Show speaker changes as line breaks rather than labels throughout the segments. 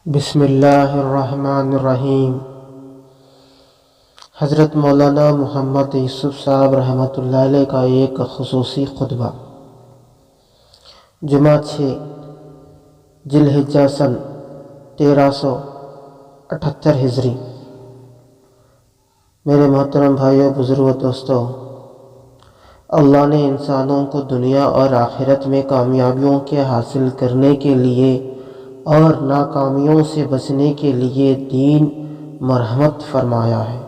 بسم اللہ الرحمن الرحیم۔ حضرت مولانا محمد یوسف صاحب رحمۃ اللہ علیہ کا ایک خصوصی خطبہ۔ جمعہ 6 ذی الحجہ سن 1378 ہجری۔ میرے محترم بھائیوں، بزرگوں، دوستوں، اللہ نے انسانوں کو دنیا اور آخرت میں کامیابیوں کے حاصل کرنے کے لیے اور ناکامیوں سے بچنے کے لیے دین مرحمت فرمایا ہے۔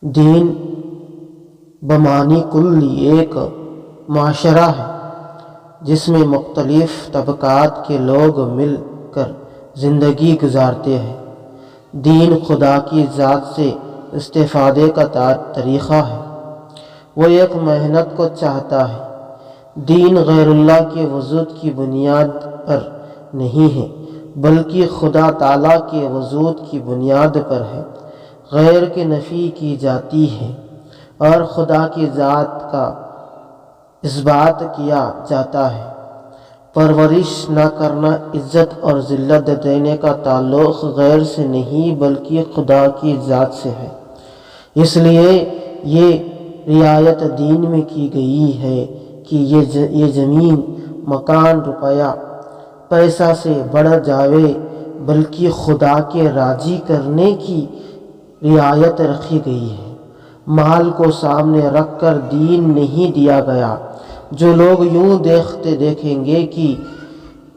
دین بمعنی کل ایک معاشرہ ہے جس میں مختلف طبقات کے لوگ مل کر زندگی گزارتے ہیں۔ دین خدا کی ذات سے استفادے کا طریقہ ہے۔ وہ ایک محنت کو چاہتا ہے۔ دین غیر اللہ کے وجود کی بنیاد پر نہیں ہے بلکہ خدا تعالیٰ کے وجود کی بنیاد پر ہے۔ غیر کی نفی کی جاتی ہے اور خدا کی ذات کا اثبات کیا جاتا ہے۔ پرورش نہ کرنا، عزت اور ذلت دینے کا تعلق غیر سے نہیں بلکہ خدا کی ذات سے ہے۔ اس لیے یہ رعایت دین میں کی گئی ہے کہ یہ زمین، مکان، روپیہ، پیسہ سے بڑھ جاوے بلکہ خدا کے راضی کرنے کی رعایت رکھی گئی ہے۔ مال کو سامنے رکھ کر دین نہیں دیا گیا۔ جو لوگ یوں دیکھیں گے کہ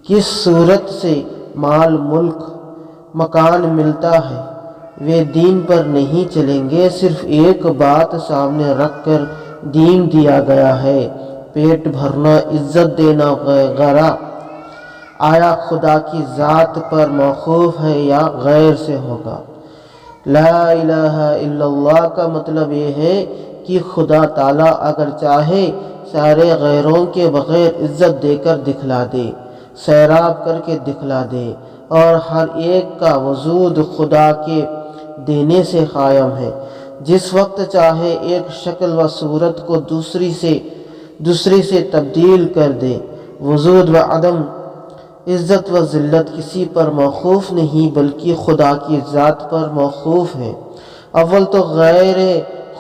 کس صورت سے مال، ملک، مکان ملتا ہے، وہ دین پر نہیں چلیں گے۔ صرف ایک بات سامنے رکھ کر دین دیا گیا ہے: پیٹ بھرنا، عزت دینا وغیرہ۔ آیا خدا کی ذات پر موقوف ہے یا غیر سے ہوگا؟ لا الہ الا اللہ کا مطلب یہ ہے کہ خدا تعالیٰ اگر چاہے سارے غیروں کے بغیر عزت دے کر دکھلا دے، سیراب کر کے دکھلا دے، اور ہر ایک کا وجود خدا کے دینے سے قائم ہے۔ جس وقت چاہے ایک شکل و صورت کو دوسری سے تبدیل کر دے۔ وجود و عدم، عزت و ذلت کسی پر موقوف نہیں بلکہ خدا کی ذات پر موقوف ہے۔ اول تو غیر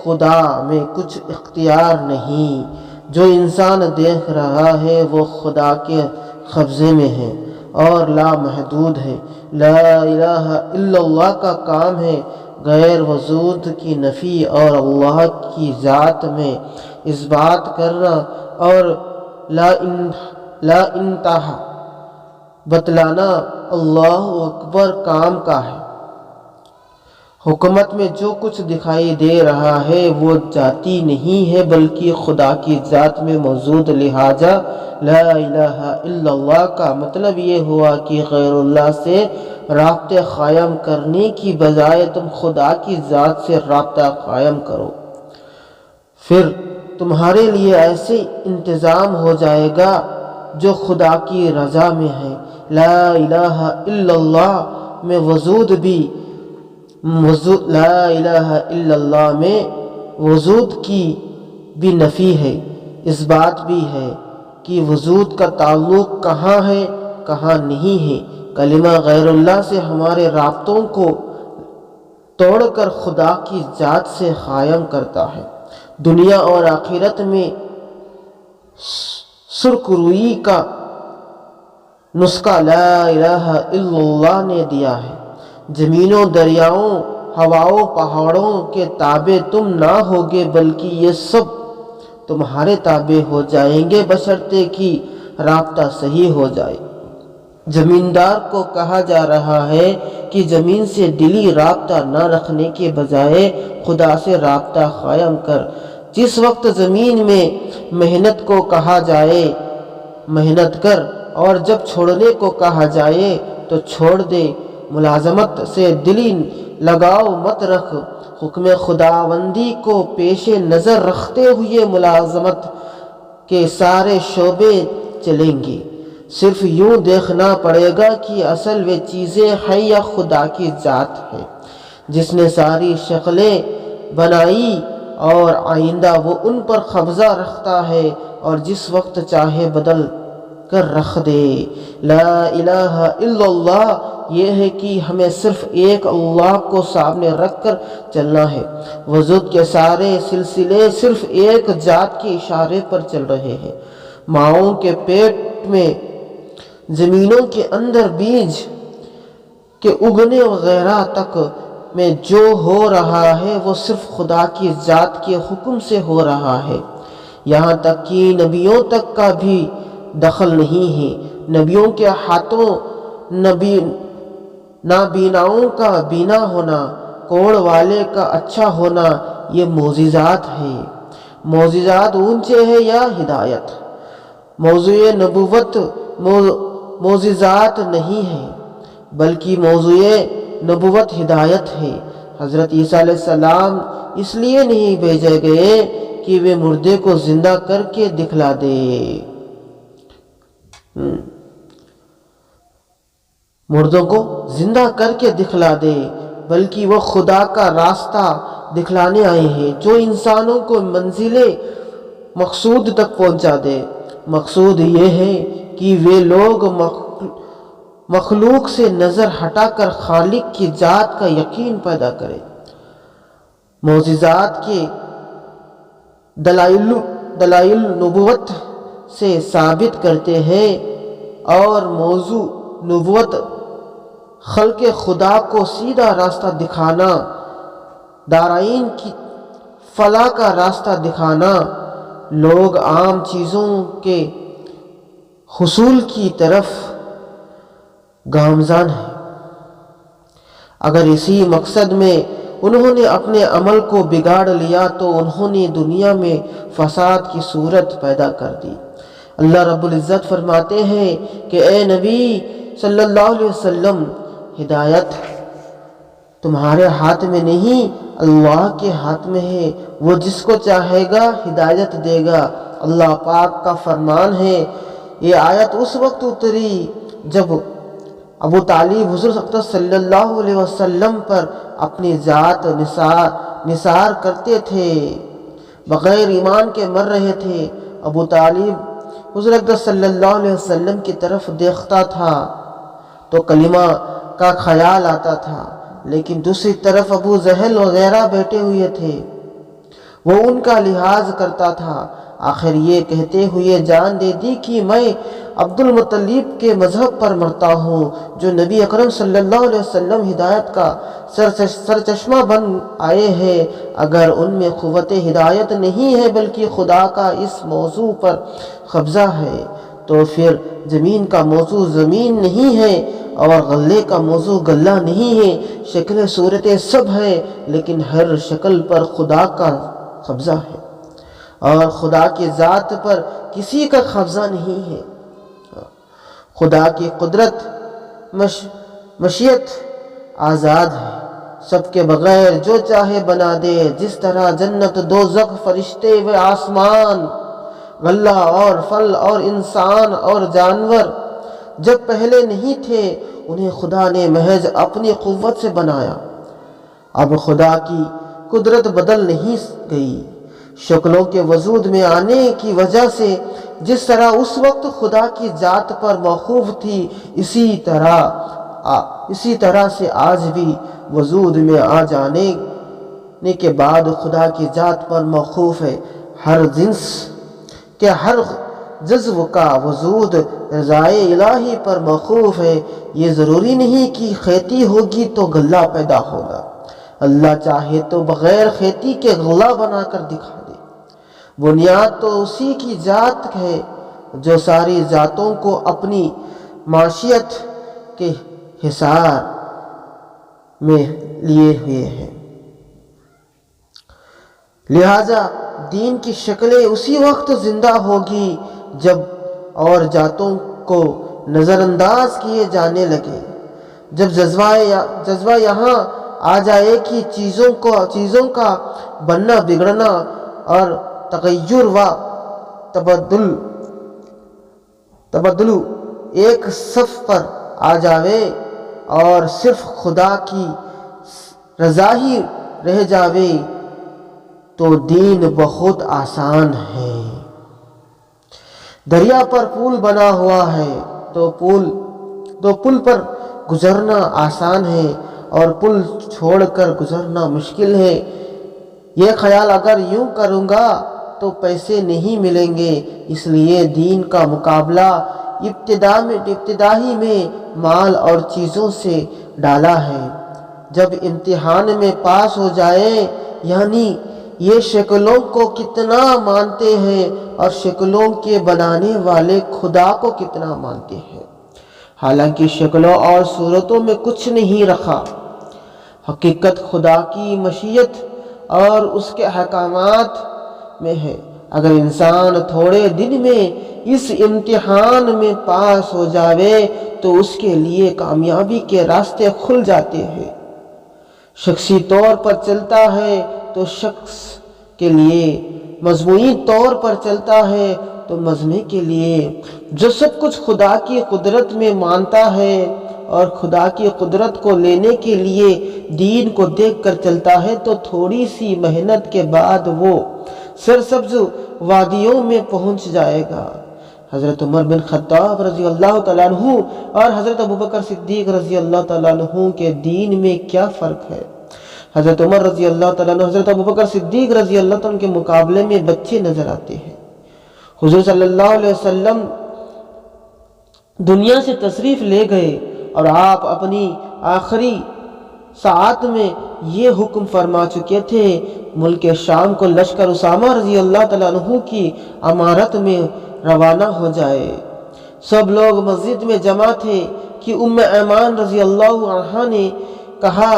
خدا میں کچھ اختیار نہیں۔ جو انسان دیکھ رہا ہے وہ خدا کے قبضے میں ہے اور لامحدود ہے۔ لا الہ الا اللہ کا کام ہے غیر وجود کی نفی اور اللہ کی ذات میں اثبات کرنا، اور لا انتہا بتلانا اللہ اکبر کام کا ہے۔ حکومت میں جو کچھ دکھائی دے رہا ہے وہ ذاتی نہیں ہے بلکہ خدا کی ذات میں موجود، لہٰذا لا الہ الا اللہ کا مطلب یہ ہوا کہ غیر اللہ سے رابطے قائم کرنے کی بجائے تم خدا کی ذات سے رابطہ قائم کرو۔ پھر تمہارے لیے ایسے انتظام ہو جائے گا جو خدا کی رضا میں ہے۔ لا الہ الا اللہ میں لا الہ الا اللہ میں وجود کی بھی نفی ہے، اس بات بھی ہے کہ وجود کا تعلق کہاں ہے، کہاں نہیں ہے۔ کلمہ غیر اللہ سے ہمارے رابطوں کو توڑ کر خدا کی ذات سے قائم کرتا ہے۔ دنیا اور آخرت میں سرخروئی کا نسخہ لا الہ الا اللہ نے دیا ہے۔ زمینوں، دریاؤں، ہواؤں، پہاڑوں کے تابع تم نہ ہوگے بلکہ یہ سب تمہارے تابع ہو جائیں گے بشرطے کہ رابطہ صحیح ہو جائے۔ زمیندار کو کہا جا رہا ہے کہ زمین سے دلی رابطہ نہ رکھنے کے بجائے خدا سے رابطہ قائم کر۔ جس وقت زمین میں محنت کو کہا جائے محنت کر، اور جب چھوڑنے کو کہا جائے تو چھوڑ دے۔ ملازمت سے دلی لگاؤ مت رکھ۔ حکم خداوندی کو پیش نظر رکھتے ہوئے ملازمت کے سارے شعبے چلیں گے۔ صرف یوں دیکھنا پڑے گا کہ اصل وہ چیزیں ہیں یا خدا کی ذات ہے جس نے ساری شکلیں بنائی اور آئندہ وہ ان پر قبضہ رکھتا ہے اور جس وقت چاہے بدل کر رکھ دے۔ لا الہ الا اللہ یہ ہے کہ ہمیں صرف ایک اللہ کو سامنے رکھ کر چلنا ہے۔ وجود کے سارے سلسلے صرف ایک ذات کے اشارے پر چل رہے ہیں۔ ماؤں کے پیٹ میں، زمینوں کے اندر بیج کے اگنے وغیرہ تک میں جو ہو رہا ہے وہ صرف خدا کی ذات کے حکم سے ہو رہا ہے۔ یہاں تک کہ نبیوں تک کا بھی دخل نہیں ہے۔ نبیوں کے ہاتھوں نابیناؤں کا بینا ہونا، کوڑ والے کا اچھا ہونا، یہ معجزات ہے۔ معجزات اونچے ہیں یا ہدایت؟ موضوع نبوت معجزات نہیں ہے بلکہ موضوع نبوت ہدایت ہے۔ حضرت عیسیٰ علیہ السلام اس لیے نہیں بھیجے گئے کہ وہ مردے کو زندہ کر کے دکھلا دے، مردوں کو زندہ کر کے دکھلا دے، بلکہ وہ خدا کا راستہ دکھلانے آئے ہیں جو انسانوں کو منزل مقصود تک پہنچا دے۔ مقصود یہ ہے کہ وہ لوگ مخلوق سے نظر ہٹا کر خالق کی ذات کا یقین پیدا کریں۔ معجزات کے دلائل نبوت سے ثابت کرتے ہیں اور موضوع نبوت خلق خدا کو سیدھا راستہ دکھانا، دارائین کی فلاح کا راستہ دکھانا۔ لوگ عام چیزوں کے حصول کی طرف گامزن ہیں۔ اگر اسی مقصد میں انہوں نے اپنے عمل کو بگاڑ لیا تو انہوں نے دنیا میں فساد کی صورت پیدا کر دی۔ اللہ رب العزت فرماتے ہیں کہ اے نبی صلی اللہ علیہ وسلم، ہدایت تمہارے ہاتھ میں نہیں، اللہ کے ہاتھ میں ہے۔ وہ جس کو چاہے گا ہدایت دے گا۔ اللہ پاک کا فرمان ہے۔ یہ آیت اس وقت اتری جب ابو طالب حضور اکرم صلی اللہ علیہ وسلم پر اپنی ذات نثار کرتے تھے، بغیر ایمان کے مر رہے تھے۔ ابو طالب حضور اکرم صلی اللہ علیہ وسلم کی طرف دیکھتا تھا تو کلمہ کا خیال آتا تھا، لیکن دوسری طرف ابو جہل وغیرہ بیٹھے ہوئے تھے، وہ ان کا لحاظ کرتا تھا۔ آخر یہ کہتے ہوئے جان دے دی کہ میں عبد المطلب کے مذہب پر مرتا ہوں، جو نبی اکرم صلی اللہ علیہ وسلم ہدایت کا سرچشمہ بن آئے ہیں۔ اگر ان میں قوت ہدایت نہیں ہے بلکہ خدا کا اس موضوع پر قبضہ ہے، تو پھر زمین کا موضوع زمین نہیں ہے اور غلے کا موضوع غلہ نہیں ہے۔ شکلیں صورتیں سب ہیں لیکن ہر شکل پر خدا کا قبضہ ہے، اور خدا کی ذات پر کسی کا قبضہ نہیں ہے۔ خدا کی قدرت مشیت آزاد ہے، سب کے بغیر جو چاہے بنا دے۔ جس طرح جنت، دوزخ، فرشتے و آسمان، غلہ اور پھل اور انسان اور جانور جب پہلے نہیں تھے، انہیں خدا نے محض اپنی قوت سے بنایا۔ اب خدا کی قدرت بدل نہیں گئی۔ شکلوں کے وجود میں آنے کی وجہ سے جس طرح اس وقت خدا کی ذات پر موقوف تھی، اسی طرح سے آج بھی وجود میں آ جانے کے بعد خدا کی ذات پر موقوف ہے۔ ہر جنس کے ہر جزو کا وجود رضائے الہی پر موقوف ہے۔ یہ ضروری نہیں کہ کھیتی ہوگی تو غلہ پیدا ہوگا۔ اللہ چاہے تو بغیر کھیتی کے غلہ بنا کر دکھا دے۔ بنیاد تو اسی کی ذات ہے جو ساری ذاتوں کو اپنی معیشت کے حصار میں لیے ہوئے ہے۔ لہذا دین کی شکلیں اسی وقت زندہ ہوگی جب اور ذاتوں کو نظر انداز کیے جانے لگے، جب جذبہ یہاں آ جائے کہ چیزوں کا بننا بگڑنا اور تغیر و تبدل ایک صف پر آ جاوے اور صرف خدا کی رضا ہی رہ جاوے تو دین بہت آسان ہے۔ دریا پر پل بنا ہوا ہے تو پل پر گزرنا آسان ہے اور پل چھوڑ کر گزرنا مشکل ہے۔ یہ خیال اگر یوں کروں گا تو پیسے نہیں ملیں گے، اس لیے دین کا مقابلہ ابتدائی میں مال اور چیزوں سے ڈالا ہے۔ جب امتحان میں پاس ہو جائے، یعنی یہ شکلوں کو کتنا مانتے ہیں اور شکلوں کے بنانے والے خدا کو کتنا مانتے ہیں، حالانکہ شکلوں اور صورتوں میں کچھ نہیں رکھا، حقیقت خدا کی مشیت اور اس کے احکامات میں ہے۔ اگر انسان تھوڑے دن میں اس امتحان میں پاس ہو جاوے تو اس کے لیے کامیابی کے راستے کھل جاتے ہیں۔ شخصی طور پر چلتا ہے تو شخص کے لیے، مجموعی طور پر چلتا ہے تو مجموعے کے لیے۔ جو سب کچھ خدا کی قدرت میں مانتا ہے اور خدا کی قدرت کو لینے کے لیے دین کو دیکھ کر چلتا ہے تو تھوڑی سی محنت کے بعد وہ سرسبز وادیوں میں پہنچ جائے گا۔ حضرت عمر بن خطاب رضی اللہ تعالیٰ عنہ اور حضرت ابوبکر صدیق رضی اللہ تعالیٰ عنہ کے دین میں کیا فرق ہے؟ حضرت عمر رضی اللہ تعالیٰ عنہ حضرت ابوبکر صدیق رضی اللہ تعالیٰ عنہ کے مقابلے میں بچے نظر آتے ہیں۔ حضور صلی اللہ علیہ وسلم دنیا سے تشریف لے گئے اور آپ اپنی آخری ساعت میں یہ حکم فرما چکے تھے، ملک شام کو لشکر اسامہ رضی اللہ تعالیٰ عنہ کی امارت میں روانہ ہو جائے۔ سب لوگ مسجد میں جمع تھے کہ ام ایمان رضی اللہ عنہا نے کہا،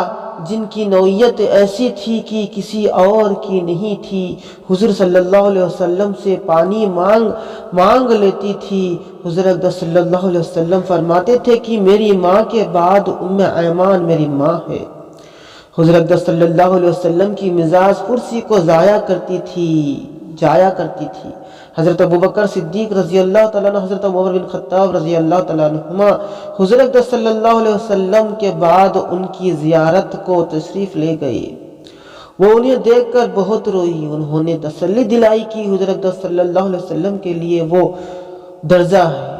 جن کی نوعیت ایسی تھی کہ کسی اور کی نہیں تھی، حضور صلی اللہ علیہ وسلم سے پانی مانگ لیتی تھی۔ حضور اقدس صلی اللہ علیہ وسلم فرماتے تھے کہ میری ماں کے بعد ام ایمان میری ماں ہے۔ حضور اقدس صلی اللہ علیہ وسلم کی مزاج پرسی کو جایا کرتی تھی۔ حضرت ابوبکر صدیق رضی اللہ تعالیٰ عنہ، حضرت عمر بن خطاب رضی اللہ تعالیٰ عنہما حضور اقدس صلی اللہ علیہ وسلم کے بعد ان کی زیارت کو تشریف لے گئے۔ وہ انہیں دیکھ کر بہت روئی۔ انہوں نے تسلی دلائی کہ حضور اقدس صلی اللہ علیہ وسلم کے لیے وہ درجہ ہے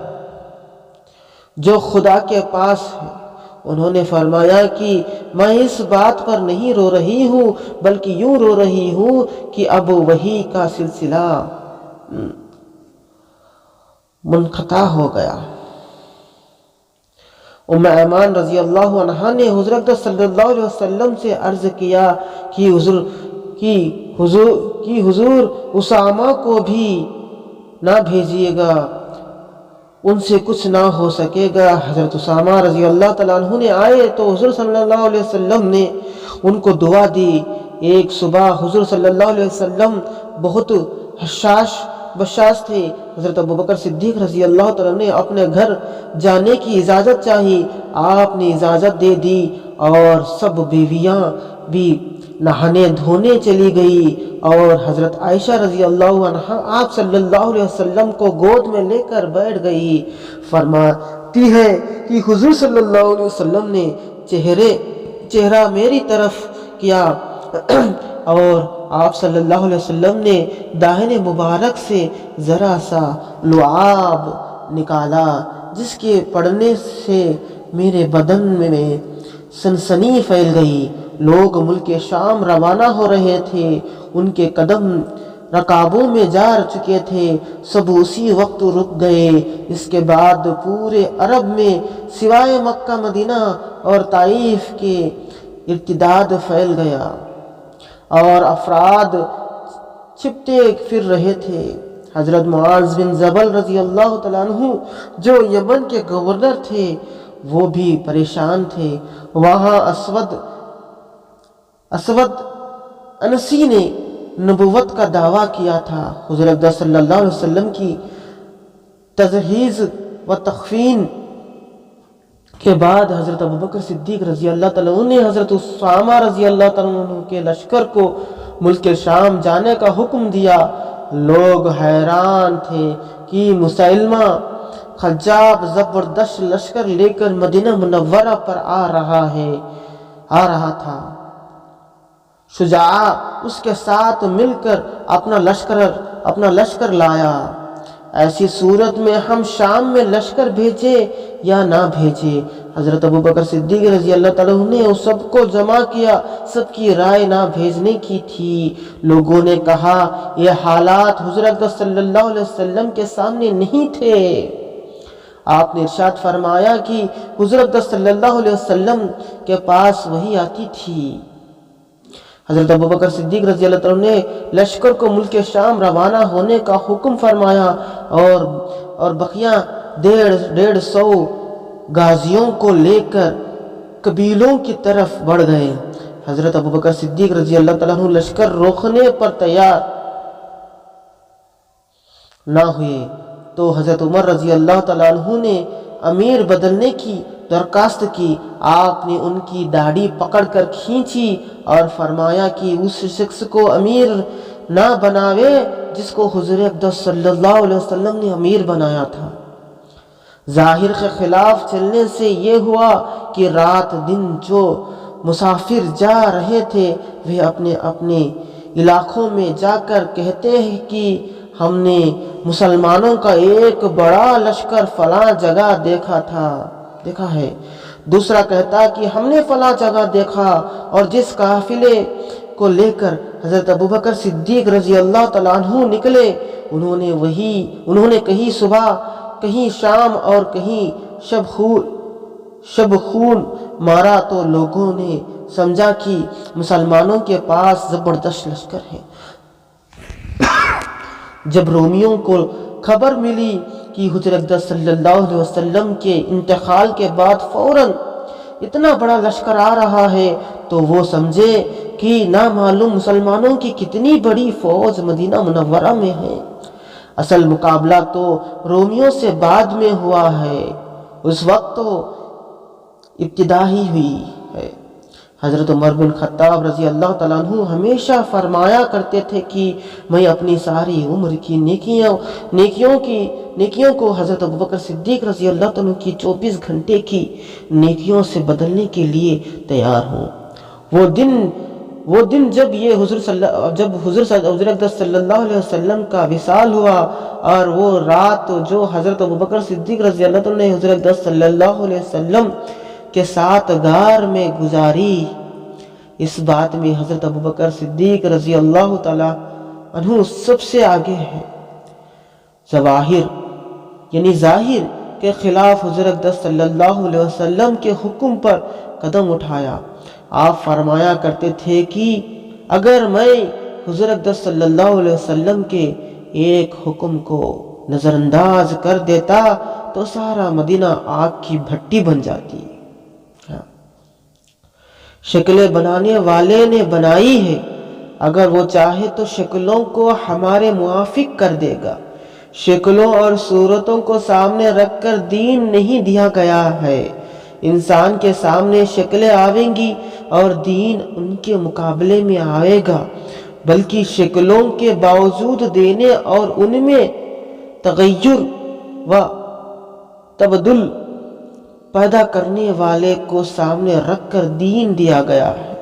جو خدا کے پاس ہے۔ انہوں نے فرمایا کہ میں اس بات پر نہیں رو رہی ہوں بلکہ یوں رو رہی ہوں کہ اب وحی کا سلسلہ منقطع ہو گیا۔ ام ایمان رضی اللہ عنہا نے حضور اقدس صلی اللہ علیہ وسلم سے عرض کیا کہ حضور اسامہ کو بھی نہ بھیجیے گا، ان سے کچھ نہ ہو سکے گا۔ حضرت اسامہ رضی اللہ تعالیٰ عنہ نے آئے تو حضور صلی اللہ علیہ وسلم نے ان کو دعا دی۔ ایک صبح حضور صلی اللہ علیہ وسلم بہت بشاش تھے۔ حضرت ابوبکر صدیق رضی اللہ تعالیٰ نے اپنے گھر جانے کی اجازت چاہی، آپ نے اجازت دے دی اور سب بیویاں بھی نہانے دھونے چلی گئی اور حضرت عائشہ رضی اللہ عنہا آپ صلی اللہ علیہ وسلم کو گود میں لے کر بیٹھ گئی۔ فرماتی ہے کہ حضور صلی اللہ علیہ وسلم نے چہرہ میری طرف کیا اور آپ صلی اللہ علیہ وسلم نے داہنے مبارک سے ذرا سا لعاب نکالا، جس کے پڑنے سے میرے بدن میں سنسنی پھیل گئی۔ لوگ ملک شام روانہ ہو رہے تھے، ان کے قدم رکابوں میں جا چکے تھے، سب اسی وقت رک گئے۔ اس کے بعد پورے عرب میں سوائے مکہ مدینہ اور طائف کے ارتداد پھیل گیا اور افراد چھپتے پھر رہے تھے۔ حضرت معاذ بن جبل رضی اللہ تعالیٰ عنہ جو یمن کے گورنر تھے وہ بھی پریشان تھے۔ وہاں اسود انسی نے نبوت کا دعویٰ کیا تھا۔ حضور اقدس صلی اللہ علیہ وسلم کی تجہیز و تخفین کے بعد حضرت ابوبکر صدیق رضی اللہ تعالیٰ عنہ نے حضرت اسامہ رضی اللہ تعالیٰ عنہ کے لشکر کو ملک شام جانے کا حکم دیا۔ لوگ حیران تھے کہ مسلمہ خجاب زبردست لشکر لے کر مدینہ منورہ پر آ رہا تھا۔ شجاع اس کے ساتھ مل کر اپنا لشکر لایا۔ ایسی صورت میں ہم شام میں لشکر بھیجے یا نہ بھیجے؟ حضرت ابوبکر صدیق رضی اللہ تعالیٰ نے اس سب کو جمع کیا، سب کی رائے نہ بھیجنے کی تھی۔ لوگوں نے کہا یہ حالات حضور اقدس صلی اللہ علیہ وسلم کے سامنے نہیں تھے۔ آپ نے ارشاد فرمایا کہ حضور اقدس صلی اللہ علیہ وسلم کے پاس وحی آتی تھی۔ حضرت ابوبکر صدیق رضی اللہ عنہ نے لشکر کو ملک شام روانہ ہونے کا حکم فرمایا اور بقیہ 150 غازیوں کو لے کر قبیلوں کی طرف بڑھ گئے۔ حضرت ابوبکر صدیق رضی اللہ تعالیٰ عنہ لشکر روکنے پر تیار نہ ہوئے تو حضرت عمر رضی اللہ تعالیٰ عنہ نے امیر بدلنے کی درخواست کی۔ آپ نے ان کی داڑھی پکڑ کر کھینچی اور فرمایا کہ اس شخص کو امیر نہ بناوے جس کو حضور اقدس صلی اللہ علیہ وسلم نے امیر بنایا تھا۔ ظاہر کے خلاف چلنے سے یہ ہوا کہ رات دن جو مسافر جا رہے تھے وہ اپنے اپنے علاقوں میں جا کر کہتے ہیں کہ ہم نے مسلمانوں کا ایک بڑا لشکر فلاں جگہ دیکھا ہے۔ دوسرا کہتا کہ ہم نے فلاں جگہ دیکھا، اور جس قافلے کو لے کر حضرت ابوبکر صدیق رضی اللہ تعالیٰ عنہ نکلے انہوں نے کہیں صبح، کہیں شام اور کہیں شب خون مارا تو لوگوں نے سمجھا کہ مسلمانوں کے پاس زبردست لشکر ہے۔ جب رومیوں کو خبر ملی کہ حضور اقدس صلی اللہ علیہ وسلم کے انتقال کے بعد فوراً اتنا بڑا لشکر آ رہا ہے تو وہ سمجھے کہ نامعلوم مسلمانوں کی کتنی بڑی فوج مدینہ منورہ میں ہے۔ اصل مقابلہ تو رومیوں سے بعد میں ہوا ہے، اس وقت تو ابتدا ہی ہوئی ہے۔ حضرت عمر بن خطاب رضی اللہ تعالیٰ عنہ ہمیشہ فرمایا کرتے تھے کہ میں اپنی ساری عمر کی نیکیوں کو حضرت ابوبکر صدیق رضی اللہ تعالیٰ عنہ کی 24 گھنٹے کی نیکیوں سے بدلنے کے لیے تیار ہوں۔ وہ دن جب حضور اقدس صلی اللہ علیہ وسلم کا وصال ہوا، اور وہ رات جو حضرت ابوبکر صدیق رضی اللہ تعالیٰ عنہ نے حضور اقدس صلی اللہ علیہ وسلم کے ساتھ غار میں گزاری، اس بات میں حضرت ابوبکر صدیق رضی اللہ تعالیٰ عنہ سب سے آگے ہے۔ ظاہر کے خلاف حضور اقدس صلی اللہ علیہ وسلم کے حکم پر قدم اٹھایا۔ آپ فرمایا کرتے تھے کہ اگر میں حضور اقدس صلی اللہ علیہ وسلم کے ایک حکم کو نظر انداز کر دیتا تو سارا مدینہ آگ کی بھٹی بن جاتی۔ شکلیں بنانے والے نے بنائی ہے، اگر وہ چاہے تو شکلوں کو ہمارے موافق کر دے گا۔ شکلوں اور صورتوں کو سامنے رکھ کر دین نہیں دیا گیا ہے۔ انسان کے سامنے شکلیں آئیں گی اور دین ان کے مقابلے میں آئے گا، بلکہ شکلوں کے باوجود دینے اور ان میں تغیر و تبدل پیدا کرنے والے کو سامنے رکھ کر دین دیا گیا ہے۔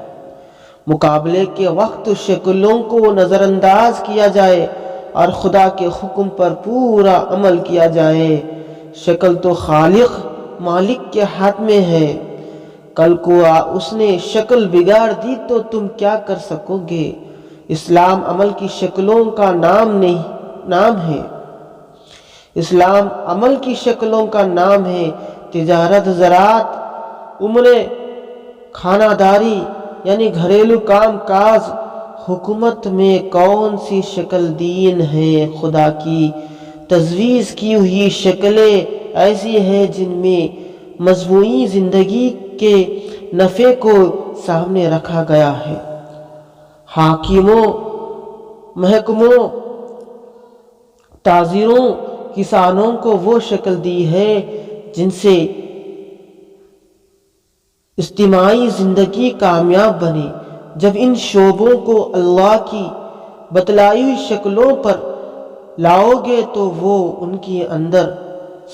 مقابلے کے وقت شکلوں کو نظر انداز کیا جائے اور خدا کے حکم پر پورا عمل کیا جائے۔ شکل تو خالق مالک کے ہاتھ میں ہے، کل کو اس نے شکل بگاڑ دی تو تم کیا کر سکو گے؟ اسلام عمل کی شکلوں کا نام ہے۔ اسلام عمل کی شکلوں کا نام ہے۔ تجارت، زراعت، عمرے، خانہ داری یعنی گھریلو کام کاج، حکومت میں کون سی شکل دین ہے؟ خدا کی تجویز کی ہوئی شکلیں ایسی ہیں جن میں مجموعی زندگی کے نفع کو سامنے رکھا گیا ہے۔ حاکموں، محکموں، تاجروں، کسانوں کو وہ شکل دی ہے جن سے اجتماعی زندگی کامیاب بنے۔ جب ان شعبوں کو اللہ کی بتلائی ہوئی شکلوں پر لاؤ گے تو وہ ان کے اندر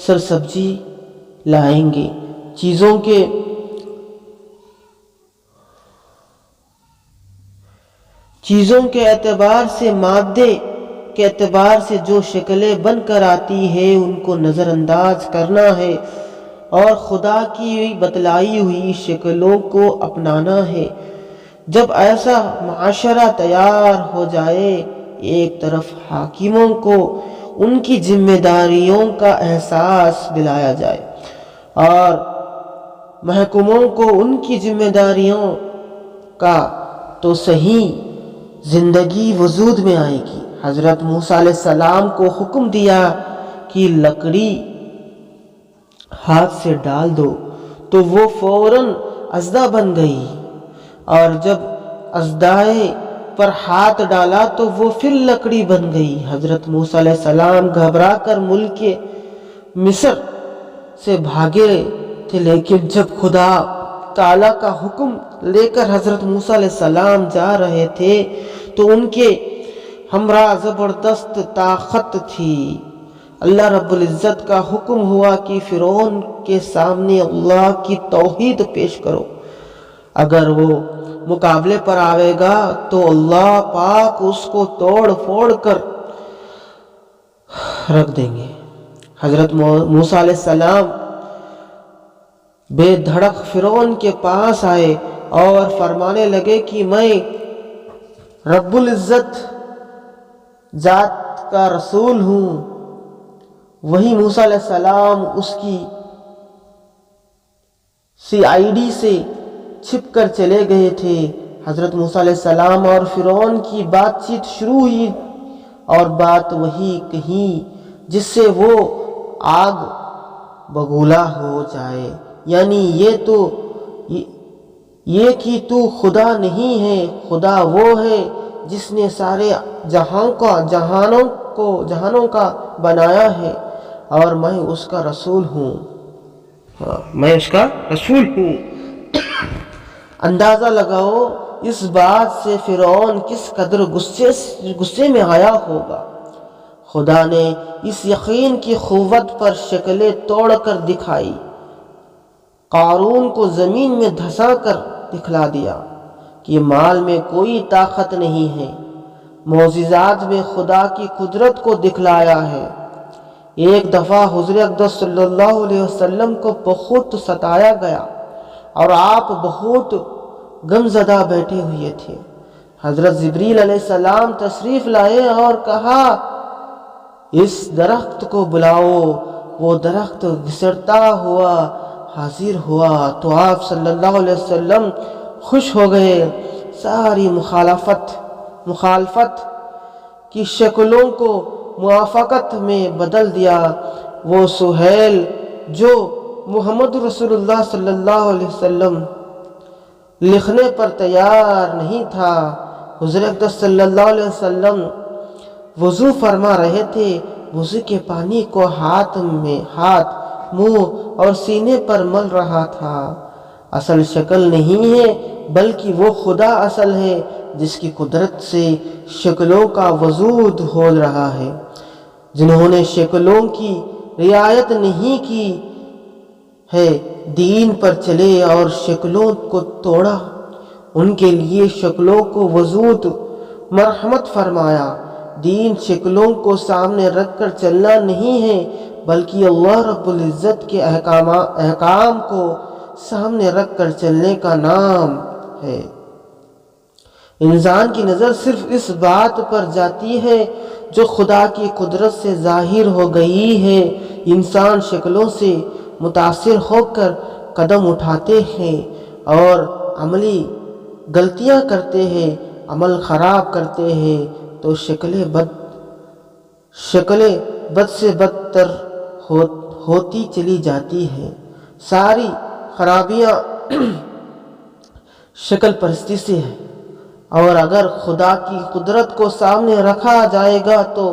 سرسبزی لائیں گے۔ چیزوں کے اعتبار سے مادے کے اعتبار سے جو شکلیں بن کر آتی ہے ان کو نظر انداز کرنا ہے اور خدا کی بتلائی ہوئی شکلوں کو اپنانا ہے۔ جب ایسا معاشرہ تیار ہو جائے، ایک طرف حاکموں کو ان کی ذمہ داریوں کا احساس دلایا جائے اور محکوموں کو ان کی ذمہ داریوں کا، تو صحیح زندگی وجود میں آئے گی۔ حضرت موسیٰ علیہ السلام کو حکم دیا کہ لکڑی ہاتھ سے ڈال دو، تو وہ فوراً اژدھا بن گئی، اور جب اژدھائے پر ہاتھ ڈالا تو وہ پھر لکڑی بن گئی۔ حضرت موسیٰ علیہ السلام گھبرا کر ملک مصر سے بھاگے تھے، لیکن جب خدا تعالیٰ کا حکم لے کر حضرت موسیٰ علیہ السلام جا رہے تھے تو ان کے ہمراہ زبردست طاقت تھی۔ اللہ رب العزت کا حکم ہوا کہ فرعون کے سامنے اللہ کی توحید پیش کرو، اگر وہ مقابلے پر آئے گا تو اللہ پاک اس کو توڑ پھوڑ کر رکھ دیں گے۔ حضرت موسیٰ علیہ السلام بے دھڑک فرعون کے پاس آئے اور فرمانے لگے کہ میں رب العزت ذات کا رسول ہوں۔ وہی موسیٰ علیہ السلام اس کی CID سے چھپ کر چلے گئے تھے۔ حضرت موسیٰ علیہ السلام اور فرعون کی بات چیت شروع ہوئی اور بات وہی کہی جس سے وہ آگ بگولا ہو جائے، یعنی یہ کہ تو خدا نہیں ہے، خدا وہ ہے جس نے سارے جہانوں کا بنایا ہے، اور میں اس کا رسول ہوں۔ میں اس کا رسول ہوں۔ اندازہ لگاؤ اس بات سے فرعون کس قدر غصے میں آیا ہوگا۔ خدا نے اس یقین کی قوت پر شکلیں توڑ کر دکھائی، قارون کو زمین میں دھسا کر دکھلا دیا کہ مال میں کوئی طاقت نہیں ہے۔ معجزات میں خدا کی قدرت کو دکھلایا ہے۔ ایک دفعہ حضور اقدس صلی اللہ علیہ وسلم کو بہت ستایا گیا اور آپ بہت غمزدہ بیٹھے ہوئے تھے۔ حضرت جبریل علیہ السلام تشریف لائے اور کہا، اس درخت کو بلاؤ۔ وہ درخت گھسٹتا ہوا حاضر ہوا تو آپ صلی اللہ علیہ وسلم خوش ہو گئے۔ ساری مخالفت کی شکلوں کو موافقت میں بدل دیا۔ وہ سہیل جو محمد رسول اللہ صلی اللہ علیہ وسلم لکھنے پر تیار نہیں تھا، حضور اقدس صلی اللہ علیہ وسلم وضو فرما رہے تھے، وضو کے پانی کو ہاتھ، منہ اور سینے پر مل رہا تھا۔ اصل شکل نہیں ہے بلکہ وہ خدا اصل ہے جس کی قدرت سے شکلوں کا وجود ہو رہا ہے۔ جنہوں نے شکلوں کی رعایت نہیں کی ہے، دین پر چلے اور شکلوں کو توڑا، ان کے لیے شکلوں کو وجود مرحمت فرمایا۔ دین شکلوں کو سامنے رکھ کر چلنا نہیں ہے بلکہ اللہ رب العزت کے احکام کو سامنے رکھ کر چلنے کا نام ہے۔ انسان کی نظر صرف اس بات پر جاتی ہے جو خدا کی قدرت سے ظاہر ہو گئی ہے۔ انسان شکلوں سے متاثر ہو کر قدم اٹھاتے ہیں اور عملی غلطیاں کرتے ہیں، عمل خراب کرتے ہیں، تو شکلیں بد سے بدتر ہوتی چلی جاتی ہیں۔ ساری خرابیاں شکل پرستی سے ہے، اور اگر خدا کی قدرت کو سامنے رکھا جائے گا تو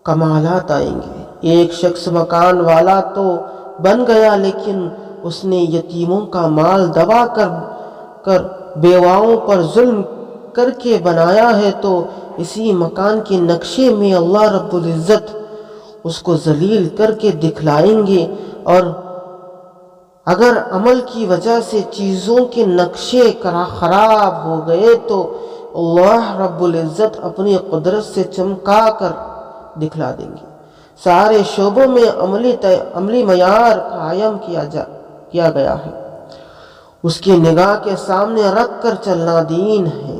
کمالات آئیں گے۔ ایک شخص مکان والا تو بن گیا لیکن اس نے یتیموں کا مال دبا کر بیواؤں پر ظلم کر کے بنایا ہے، تو اسی مکان کے نقشے میں اللہ رب العزت اس کو ذلیل کر کے دکھلائیں گے۔ اور اگر عمل کی وجہ سے چیزوں کے نقشے خراب ہو گئے تو اللہ رب العزت اپنی قدرت سے چمکا کر دکھلا دیں گے۔ سارے شعبوں میں عملی معیار قائم کیا گیا ہے۔ اس کی نگاہ کے سامنے رکھ کر چلنا دین ہے۔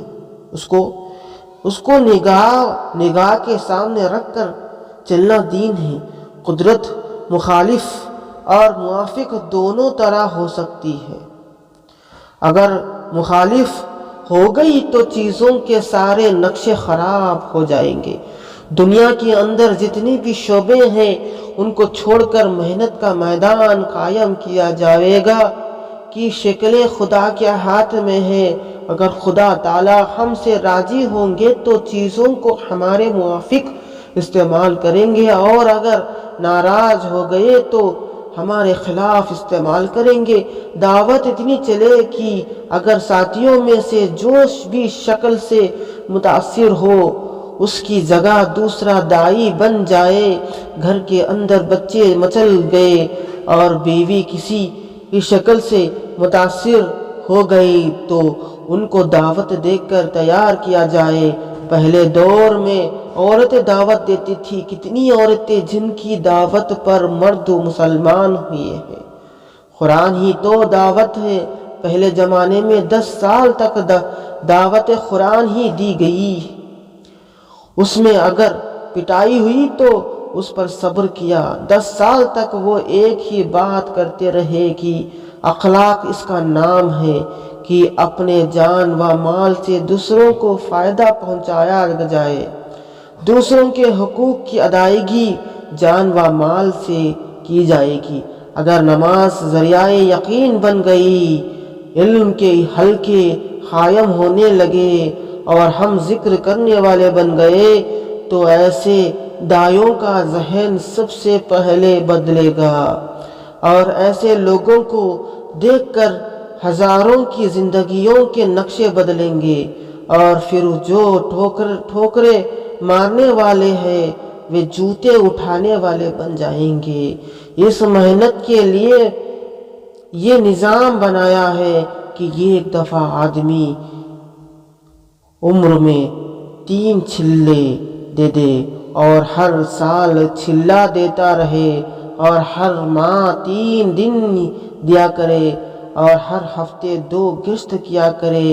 اس کو نگاہ کے سامنے رکھ کر چلنا دین ہے۔ قدرت مخالف اور موافق دونوں طرح ہو سکتی ہے۔ اگر مخالف ہو گئی تو چیزوں کے سارے نقشے خراب ہو جائیں گے۔ دنیا کے اندر جتنی بھی شعبے ہیں ان کو چھوڑ کر محنت کا میدان قائم کیا جائے گا کہ شکلیں خدا کے ہاتھ میں ہے۔ اگر خدا تعالی ہم سے راضی ہوں گے تو چیزوں کو ہمارے موافق استعمال کریں گے، اور اگر ناراض ہو گئے تو ہمارے خلاف استعمال کریں گے۔ دعوت اتنی چلے کہ اگر ساتھیوں میں سے جو بھی شکل سے متاثر ہو اس کی جگہ دوسرا داعی بن جائے، گھر کے اندر بچے مچل گئے اور بیوی کسی کی شکل سے متاثر ہو گئی تو ان کو دعوت دے کر تیار کیا جائے۔ پہلے دور میں عورتیں دعوت دیتی تھی، کتنی عورتیں جن کی دعوت پر مرد مسلمان ہوئے ہیں۔ قرآن ہی تو دعوت ہے۔ پہلے زمانے میں 10 سال تک دعوت قرآن ہی دی گئی۔ اس میں اگر پٹائی ہوئی تو اس پر صبر کیا۔ 10 سال تک وہ ایک ہی بات کرتے رہے کہ اخلاق اس کا نام ہے کہ اپنے جان و مال سے دوسروں کو فائدہ پہنچایا جائے۔ دوسروں کے حقوق کی ادائیگی جان و مال سے کی جائے گی۔ اگر نماز ذریعہ یقین بن گئی، علم کے حلقے قائم ہونے لگے اور ہم ذکر کرنے والے بن گئے تو ایسے داعیوں کا ذہن سب سے پہلے بدلے گا، اور ایسے لوگوں کو دیکھ کر ہزاروں کی زندگیوں کے نقشے بدلیں گے، اور پھر جو ٹھوکریں مارنے والے ہیں وہ جوتے اٹھانے والے بن جائیں گے۔ اس محنت کے لیے یہ نظام بنایا ہے کہ ایک دفعہ آدمی عمر میں 3 چھلے دے دے اور ہر سال چھلا دیتا رہے، اور ہر ماہ 3 دن دیا کرے، اور ہر ہفتے 2 گشت کیا کرے،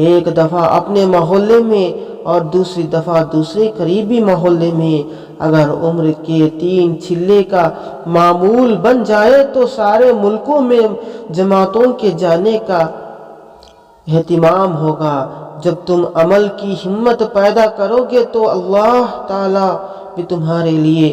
ایک دفعہ اپنے محلے میں اور دوسری دفعہ دوسرے قریبی محلے میں۔ اگر عمر کے 3 چھلے کا معمول بن جائے تو سارے ملکوں میں جماعتوں کے جانے کا اہتمام ہوگا۔ جب تم عمل کی ہمت پیدا کرو گے تو اللہ تعالیٰ بھی تمہارے لیے